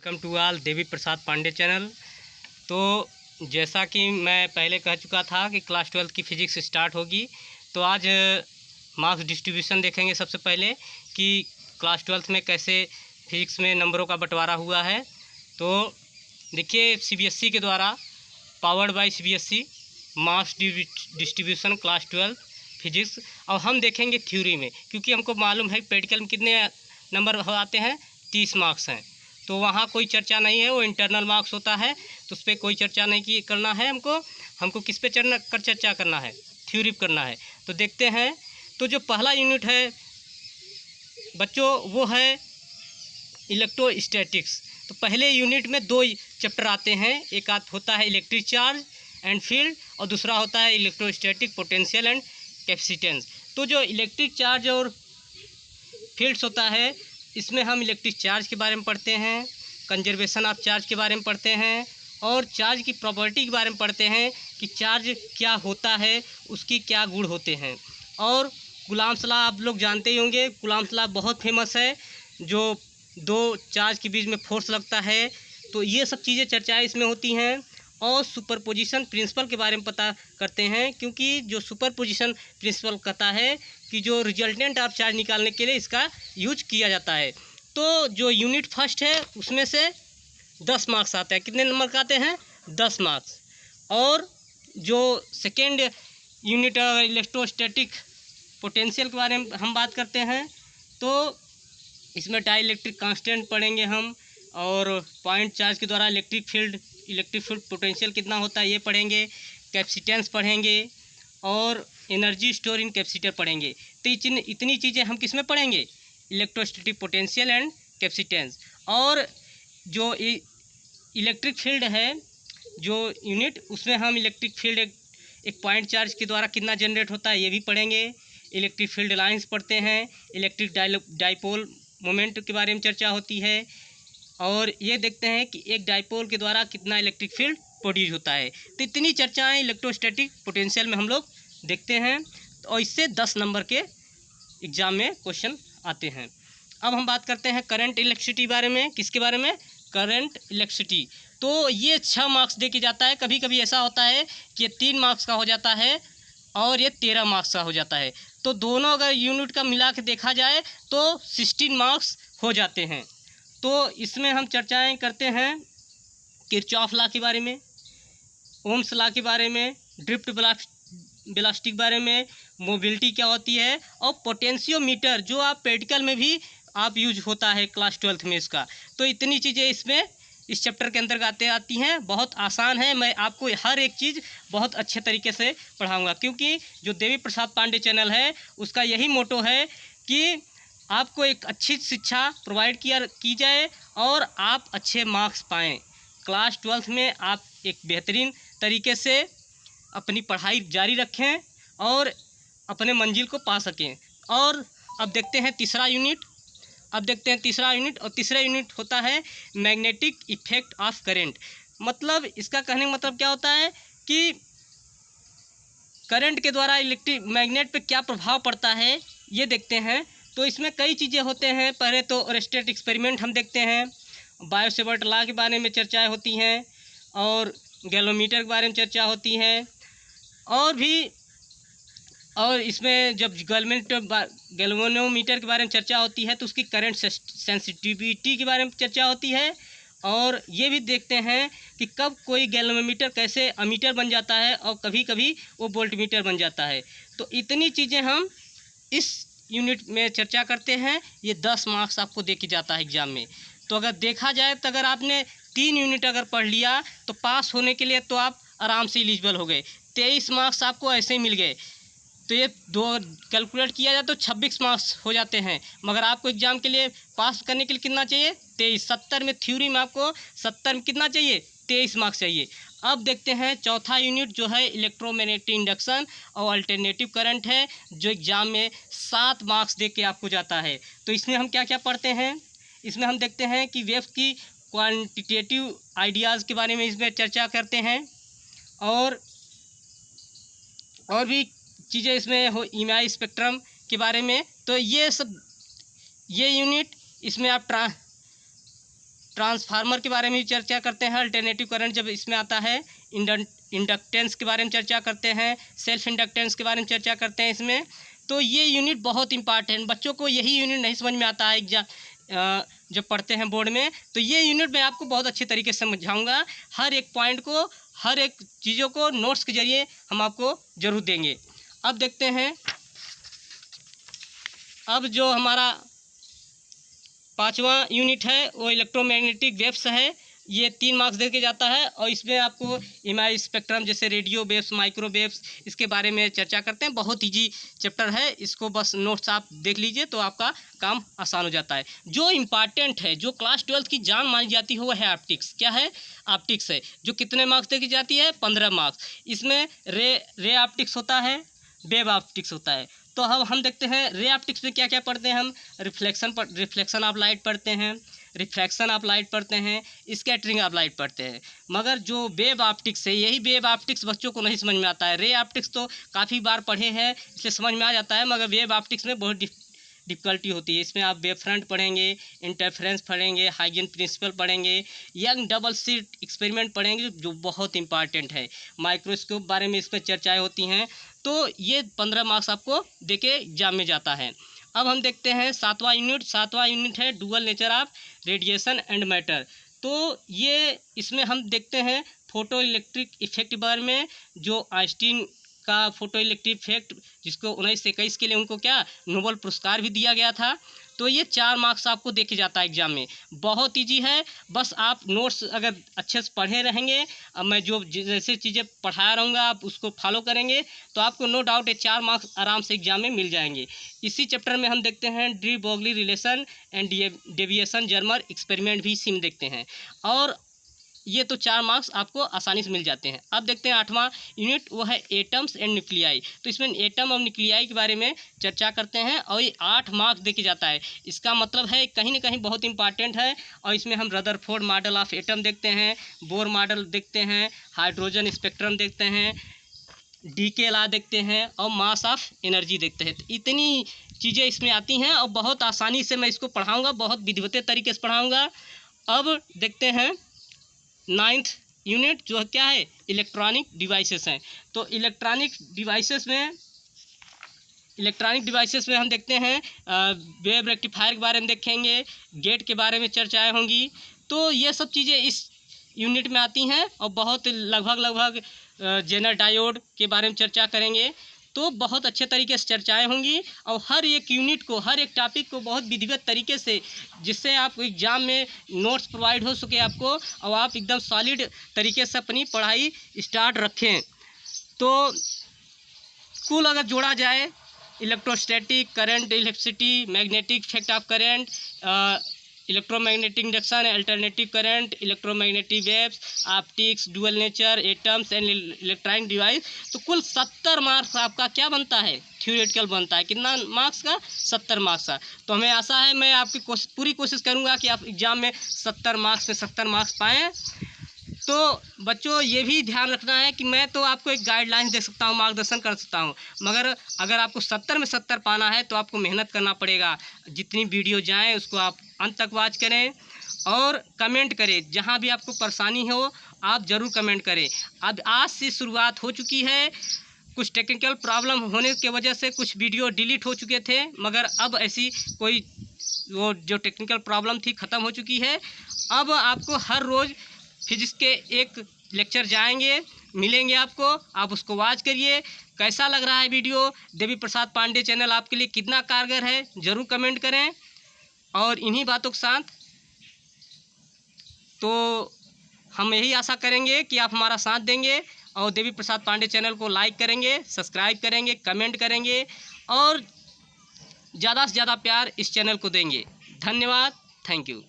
Welcome to all Devi Prasad Pandey channel. तो जैसा कि मैं पहले कह चुका था कि क्लास 12 की फ़िज़िक्स स्टार्ट होगी, तो आज मार्क्स डिस्ट्रीब्यूशन देखेंगे। सबसे पहले कि क्लास 12 में कैसे फिज़िक्स में नंबरों का बंटवारा हुआ है। तो देखिए, सीबीएसई के द्वारा powered by CBSE marks distribution class 12 physics. और हम देखेंगे थ्योरी में, क्योंकि हमको मालूम है प्रैक्टिकल में कितने नंबर आते हैं, 30 मार्क्स हैं। तो वहाँ कोई चर्चा नहीं है, वो इंटरनल मार्क्स होता है, तो उस पर कोई चर्चा नहीं करना है हमको किस पे चर्चा करना है, थ्योरी करना है। तो देखते हैं। तो जो पहला यूनिट है बच्चों, वो है इलेक्ट्रोस्टैटिक्स। तो पहले यूनिट में दो चैप्टर आते हैं, एक होता है इलेक्ट्रिक चार्ज एंड फील्ड और दूसरा होता है इलेक्ट्रोस्टैटिक पोटेंशियल एंड कैपेसिटेंस। तो जो इलेक्ट्रिक चार्ज और फील्ड्स होता है, इसमें हम इलेक्ट्रिक चार्ज के बारे में पढ़ते हैं, कंजर्वेशन ऑफ चार्ज के बारे में पढ़ते हैं और चार्ज की प्रॉपर्टी के बारे में पढ़ते हैं कि चार्ज क्या होता है, उसकी क्या गुण होते हैं। और कूलॉम्स लॉ आप लोग जानते ही होंगे, कूलॉम्स लॉ बहुत फेमस है, जो दो चार्ज के बीच में फोर्स लगता है। तो ये सब चीज़ें चर्चाएं इसमें होती हैं। और सुपरपोजिशन प्रिंसिपल के बारे में पता करते हैं, क्योंकि जो सुपरपोजिशन प्रिंसिपल कहता है कि जो रिजल्टेंट ऑफ चार्ज निकालने के लिए इसका यूज किया जाता है। तो जो यूनिट फर्स्ट है उसमें से 10 मार्क्स आते हैं। कितने नंबर का आते हैं? 10 मार्क्स। और जो सेकेंड यूनिट इलेक्ट्रोस्टैटिक पोटेंशियल के बारे में हम बात करते हैं, तो इसमें डाइलेक्ट्रिक कांस्टेंट पढ़ेंगे हम, और पॉइंट चार्ज के द्वारा इलेक्ट्रिक फील्ड पोटेंशियल कितना होता है ये पढ़ेंगे, कैपेसिटेंस पढ़ेंगे और एनर्जी स्टोर इन कैपेसिटर पढ़ेंगे। तो इतनी चीज़ें हम किस में पढ़ेंगे? Electrostatic potential and capacitance. और जो इलेक्ट्रिक फील्ड है जो यूनिट, उसमें हम इलेक्ट्रिक फील्ड एक पॉइंट चार्ज के द्वारा कितना जनरेट होता है ये भी पढ़ेंगे। इलेक्ट्रिक फील्ड लाइंस पढ़ते हैं, इलेक्ट्रिक डाइपोल मोमेंट के बारे में चर्चा होती है, और ये देखते हैं कि एक डाइपोल के द्वारा कितना इलेक्ट्रिक फील्ड प्रोड्यूस होता है। तो इतनी चर्चाएं इलेक्ट्रोस्टैटिक पोटेंशियल में हम लोग देखते हैं, और इससे 10 नंबर के एग्ज़ाम में क्वेश्चन आते हैं। अब हम बात करते हैं करंट इलेक्ट्रिसिटी बारे में। किसके बारे में? Current electricity. तो ये 6 मार्क्स दे के जाता है। कभी कभी ऐसा होता है कि ये 3 मार्क्स का हो जाता है और ये 13 मार्क्स का हो जाता है। तो दोनों अगर यूनिट का मिला के देखा जाए तो 16 मार्क्स हो जाते हैं। तो इसमें हम चर्चाएं करते हैं किरचॉफ लॉ के बारे में, ओम्स लॉ के बारे में, ड्रिफ्ट वेलोसिटी के बारे में, मोबिलिटी क्या होती है, और पोटेंशियोमीटर जो आप प्रैक्टिकल में भी आप यूज होता है क्लास 12 में इसका। तो इतनी चीज़ें इसमें इस चैप्टर के अंतर्गत आती हैं। बहुत आसान है, मैं आपको हर एक चीज़ बहुत अच्छे तरीके से पढ़ाऊँगा, क्योंकि जो देवी प्रसाद पांडे चैनल है उसका यही मोटो है कि आपको एक अच्छी शिक्षा प्रोवाइड की जाए और आप अच्छे मार्क्स पाएँ। क्लास 12 में आप एक बेहतरीन तरीके से अपनी पढ़ाई जारी रखें और अपने मंजिल को पा सकें। और अब देखते हैं तीसरा यूनिट। और तीसरा यूनिट होता है मैग्नेटिक इफेक्ट ऑफ करंट। मतलब इसका कहने का मतलब क्या होता है कि करंट के द्वारा इलेक्ट्रिक मैग्नेट पे क्या प्रभाव पड़ता है ये देखते हैं। तो इसमें कई चीज़ें होते हैं। पहले तो ओरेस्टेड एक्सपेरिमेंट हम देखते हैं, बायो-सेवर्ट लॉ के बारे में चर्चाएं होती हैं, और गैलोमीटर के बारे में चर्चा होती हैं, और इसमें जब गैल्वेनोमीटर के बारे में चर्चा होती है तो उसकी करंट सेंसिटिविटी के बारे में चर्चा होती है। और ये भी देखते हैं कि कब कोई गैल्वेनोमीटर कैसे अमीटर बन जाता है और कभी कभी वो वोल्टमीटर बन जाता है। तो इतनी चीज़ें हम इस यूनिट में चर्चा करते हैं। ये 10 मार्क्स आपको दे के जाता है एग्ज़ाम में। तो अगर देखा जाए तो अगर आपने 3 यूनिट अगर पढ़ लिया तो पास होने के लिए तो आप आराम से एलिजिबल हो गए। 23 मार्क्स आपको ऐसे ही मिल गए। तो ये दो कैलकुलेट किया जाए तो 26 मार्क्स हो जाते हैं। मगर आपको एग्ज़ाम के लिए पास करने के लिए कितना चाहिए? 23। 70 में थ्योरी में आपको 70 में कितना चाहिए? 23 मार्क्स चाहिए। अब देखते हैं चौथा यूनिट जो है इलेक्ट्रोमैग्नेटिक इंडक्शन और अल्टरनेटिव करंट है, जो एग्ज़ाम में 7 मार्क्स दे के आपको जाता है। तो इसमें हम क्या क्या पढ़ते हैं? इसमें हम देखते हैं कि वेव्स की क्वांटिटेटिव आइडियाज़ के बारे में इसमें चर्चा करते हैं, और भी चीज़ें इसमें हो, ईएमआई स्पेक्ट्रम के बारे में। तो ये यूनिट इसमें आप ट्रांसफार्मर के बारे में भी चर्चा करते हैं। अल्टरनेटिव करंट जब इसमें आता है, इंडक्टेंस के बारे में चर्चा करते हैं, सेल्फ इंडक्टेंस के बारे में चर्चा करते हैं इसमें। तो ये यूनिट बहुत इंपॉर्टेंट, बच्चों को यही यूनिट नहीं समझ में आता है जब पढ़ते हैं बोर्ड में, तो ये यूनिट मैं आपको बहुत अच्छे तरीके से समझाऊंगा। हर एक पॉइंट को, हर एक चीज़ों को नोट्स के जरिए हम आपको ज़रूर देंगे। अब देखते हैं, अब जो हमारा 5वां यूनिट है वो इलेक्ट्रोमैग्नेटिक वेव्स है। ये 3 मार्क्स दे के जाता है और इसमें आपको EMI स्पेक्ट्रम जैसे रेडियो वेव्स, माइक्रो वेव्स, इसके बारे में चर्चा करते हैं। बहुत ईजी चैप्टर है, इसको बस नोट्स आप देख लीजिए तो आपका काम आसान हो जाता है। जो इम्पॉर्टेंट है, जो क्लास 12 की जान मानी जाती है वो है ऑप्टिक्स। क्या है? ऑप्टिक्स है, जो कितने मार्क्स दे के जाती है? 15 मार्क्स। इसमें रे ऑप्टिक्स होता है, वेव ऑप्टिक्स होता है। तो अब हम देखते हैं रे ऑप्टिक्स में क्या क्या पढ़ते हैं हम। रिफ्लेक्शन ऑफ लाइट पढ़ते हैं, रिफ्रैक्शन ऑफ लाइट पढ़ते हैं, स्कैटरिंग ऑफ लाइट पढ़ते हैं। मगर जो वेव ऑप्टिक्स है, यही वेव ऑप्टिक्स बच्चों को नहीं समझ में आता है। रे ऑप्टिक्स तो काफ़ी बार पढ़े हैं इसलिए समझ में आ जाता है, मगर वेव ऑप्टिक्स में बहुत डिफ़िकल्टी होती है। इसमें आप वेव फ्रंट पढ़ेंगे, इंटरफेरेंस पढ़ेंगे, हाइगन प्रिंसिपल पढ़ेंगे, यंग डबल स्लिट एक्सपेरिमेंट पढ़ेंगे जो बहुत इंपॉर्टेंट है। माइक्रोस्कोप बारे में इसमें चर्चाएँ होती हैं। तो ये 15 मार्क्स आपको देके एग्जाम में जाता है। अब हम देखते हैं 7वां यूनिट। 7वां यूनिट है dual nature of radiation and matter. तो ये इसमें हम देखते हैं फोटो इलेक्ट्रिक इफेक्ट बारे में, जो आइंस्टीन का फोटो इलेक्ट्रिक इफेक्ट, जिसको 1921 के लिए उनको क्या नोबेल पुरस्कार भी दिया गया था। तो ये 4 मार्क्स आपको देखे जाता है एग्जाम में। बहुत ईजी है, बस आप नोट्स अगर अच्छे से पढ़े रहेंगे, अब मैं जो जैसे चीज़ें पढ़ा रहूँगा आप उसको फॉलो करेंगे तो आपको नो डाउट ये 4 मार्क्स आराम से एग्जाम में मिल जाएंगे। इसी चैप्टर में हम देखते हैं de Broglie relation and deviation Germer experiment भी इसी में देखते हैं, और ये तो 4 मार्क्स आपको आसानी से मिल जाते हैं। अब देखते हैं 8वां यूनिट, वो है एटम्स एंड न्यूक्लियाई। तो इसमें एटम और न्यूक्लियाई के बारे में चर्चा करते हैं और ये 8 मार्क्स देके जाता है। इसका मतलब है कहीं ना कहीं बहुत इंपॉर्टेंट है। और इसमें हम रदरफोर्ड मॉडल ऑफ एटम देखते हैं, बोर मॉडल देखते हैं, हाइड्रोजन स्पेक्ट्रम देखते हैं, डीके लॉ देखते हैं और मास ऑफ एनर्जी देखते हैं। तो इतनी चीज़ें इसमें आती हैं और बहुत आसानी से मैं इसको पढ़ाऊँगा, बहुत विधिवत तरीके से पढ़ाऊँगा। अब देखते हैं 9th यूनिट, जो क्या है इलेक्ट्रॉनिक डिवाइसेस हैं। तो इलेक्ट्रॉनिक डिवाइसेस में हम देखते हैं वेव रेक्टिफायर के बारे में देखेंगे, गेट के बारे में चर्चाएं होंगी। तो ये सब चीज़ें इस यूनिट में आती हैं और बहुत लगभग जेनर डायोड के बारे में चर्चा करेंगे। तो बहुत अच्छे तरीके से चर्चाएं होंगी और हर एक यूनिट को, हर एक टॉपिक को बहुत विधिवत तरीके से, जिससे आप एग्ज़ाम में नोट्स प्रोवाइड हो सके आपको और आप एकदम सॉलिड तरीके से अपनी पढ़ाई स्टार्ट रखें। तो कुल अगर जोड़ा जाए, electrostatic current, electricity, magnetic effect of current, electromagnetic induction, alternative current, electromagnetic waves, optics, dual nature, atoms and electronic device, तो कुल 70 मार्क्स आपका क्या बनता है, थ्योरेटिकल बनता है। कितना मार्क्स का? 70 मार्क्स का। तो हमें आशा है, मैं आपकी पूरी कोशिश करूंगा कि आप एग्ज़ाम में 70 मार्क्स में 70 मार्क्स पाएँ। तो बच्चों ये भी ध्यान रखना है कि मैं तो आपको एक गाइडलाइन दे सकता हूँ, मार्गदर्शन कर सकता हूँ, मगर अगर आपको 70 में 70 पाना है तो आपको मेहनत करना पड़ेगा। जितनी वीडियो जाए उसको आप अंत तक वॉच करें और कमेंट करें। जहाँ भी आपको परेशानी हो आप ज़रूर कमेंट करें। अब आज से शुरुआत हो चुकी है, कुछ टेक्निकल प्रॉब्लम होने की वजह से कुछ वीडियो डिलीट हो चुके थे, मगर अब ऐसी कोई वो जो टेक्निकल प्रॉब्लम थी ख़त्म हो चुकी है। अब आपको हर रोज़ फिजिक्स के एक लेक्चर जाएंगे, मिलेंगे आपको, आप उसको वॉच करिए। कैसा लग रहा है वीडियो, देवी प्रसाद पांडे चैनल आपके लिए कितना कारगर है, ज़रूर कमेंट करें। और इन्हीं बातों के साथ तो हम यही आशा करेंगे कि आप हमारा साथ देंगे और देवी प्रसाद पांडे चैनल को लाइक करेंगे, सब्सक्राइब करेंगे, कमेंट करेंगे और ज़्यादा से ज़्यादा प्यार इस चैनल को देंगे। धन्यवाद, थैंक यू।